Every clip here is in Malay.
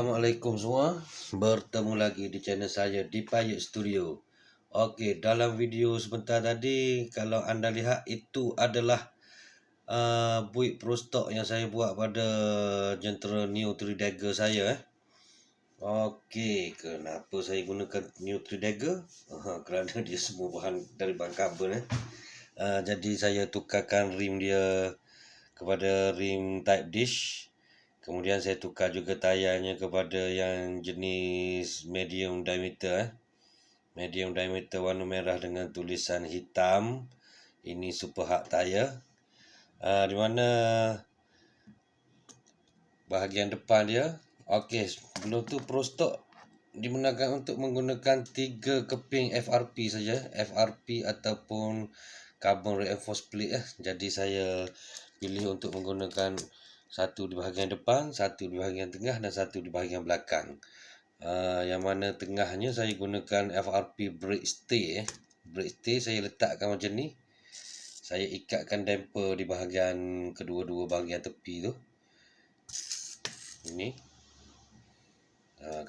Assalamualaikum semua. Bertemu lagi di channel saya Dipayut Studio. Okey, dalam video sebentar tadi kalau anda lihat itu adalah build pro stock yang saya buat pada jentera Neo 3 Dagger saya. Okey, kenapa saya gunakan Neo 3 Dagger? Kerana dia semua bahan dari bahan karbon. Jadi saya tukarkan rim dia kepada rim type dish. Kemudian saya tukar juga tayarnya kepada yang jenis medium diameter. Medium diameter warna merah dengan tulisan hitam. Ini super hard tayar. Di mana bahagian depan dia. Okey, sebelum tu pro stock digunakan untuk menggunakan 3 keping FRP saja. FRP ataupun carbon reinforced plate. Jadi saya pilih untuk menggunakan satu di bahagian depan, satu di bahagian tengah dan satu di bahagian belakang. Yang mana tengahnya saya gunakan FRP brake stay. Brake stay saya letakkan macam ni. Saya ikatkan damper di bahagian kedua-dua bahagian tepi tu. Ini.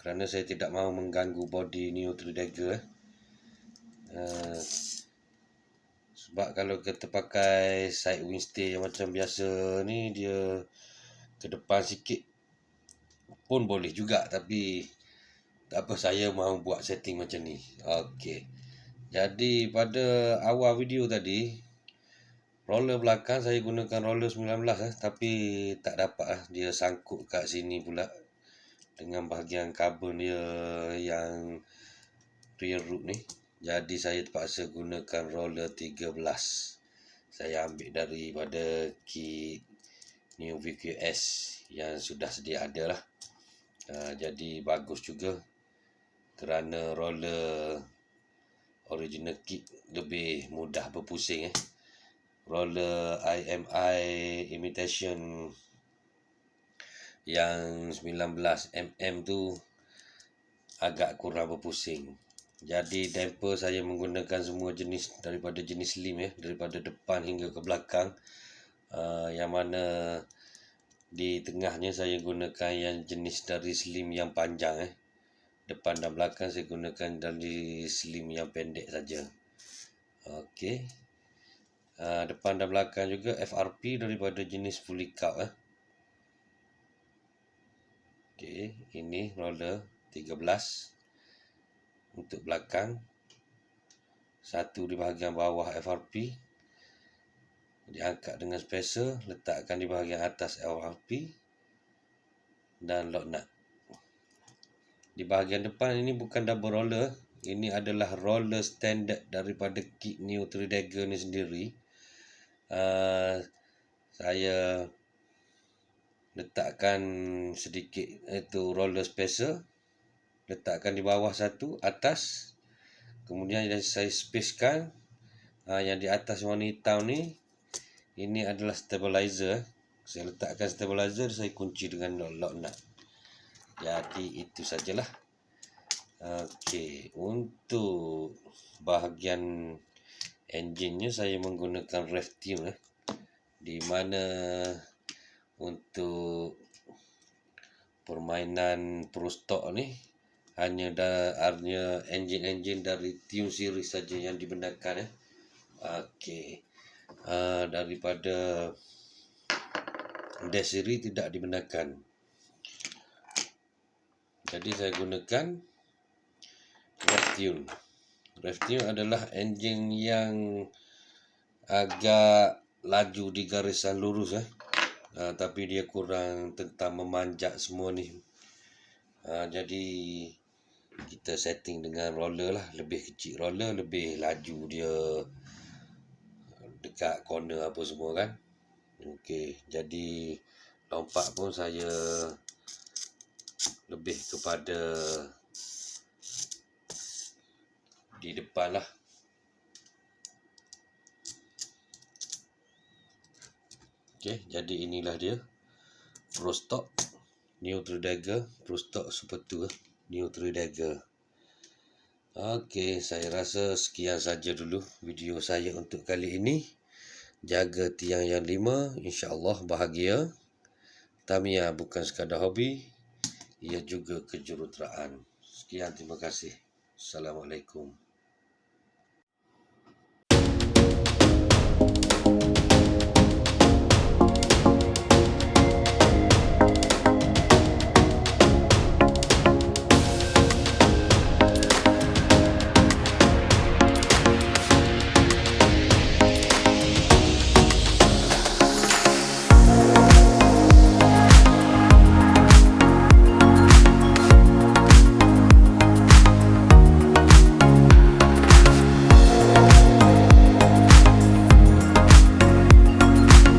Kerana saya tidak mahu mengganggu body Neo 3 Dagger. Sebab kalau kita pakai side wing stay yang macam biasa ni, dia ke depan sikit pun boleh juga, tapi tak apa, saya mahu buat setting macam ni. Okey. Jadi pada awal video tadi, roller belakang saya gunakan roller 19 tapi tak dapat dia sangkut kat sini pula dengan bahagian karbon dia yang rear root ni. Jadi saya terpaksa gunakan roller 13. Saya ambil daripada kit Neo VQS yang sudah sedia ada lah. Jadi bagus juga kerana roller original kit lebih mudah berpusing. Roller IMI imitation yang 19mm tu agak kurang berpusing. Jadi damper saya menggunakan semua jenis daripada jenis slim daripada depan hingga ke belakang. Yang mana di tengahnya saya gunakan yang jenis dari slim yang panjang. Depan dan belakang saya gunakan dari slim yang pendek saja. Okey. Depan dan belakang juga FRP daripada jenis fully cup. Okey, ini roller 13 untuk belakang. Satu di bahagian bawah FRP. Diangkat dengan spacer, letakkan di bahagian atas FRP dan lock nut. Di bahagian depan ini bukan double roller, ini adalah roller standard daripada kit Neo 3 Dagger ni sendiri. Saya letakkan sedikit itu roller spacer, letakkan di bawah satu, atas. Kemudian saya spacekan yang di atas warna hitam ni. Ini adalah stabilizer. Saya letakkan stabilizer, saya kunci dengan lock nut. Jadi itu sajalah. Okey, untuk bahagian enjinnya saya menggunakan rev tune di mana untuk permainan pro stock ni hanya enjin dari tune series saja yang dibenarkan. Okey. Daripada dash series tidak dibenarkan. Jadi saya gunakan rev tune. Rev tune adalah enjin yang agak laju di garisan lurus tapi dia kurang tentang memanjat semua ni. Jadi kita setting dengan roller lah, lebih kecil roller, lebih laju dia dekat corner apa semua kan. Okey, jadi lompat pun saya lebih kepada di depan lah. Okey, jadi inilah dia pro stock Neo 3 Dagger, pro stock super 2 Neo 3 Dagger. Okey, saya rasa sekian saja dulu video saya untuk kali ini. Jaga tiang yang 5, insya-Allah bahagia. Tamiya bukan sekadar hobi, ia juga kejuruteraan. Sekian, terima kasih. Assalamualaikum.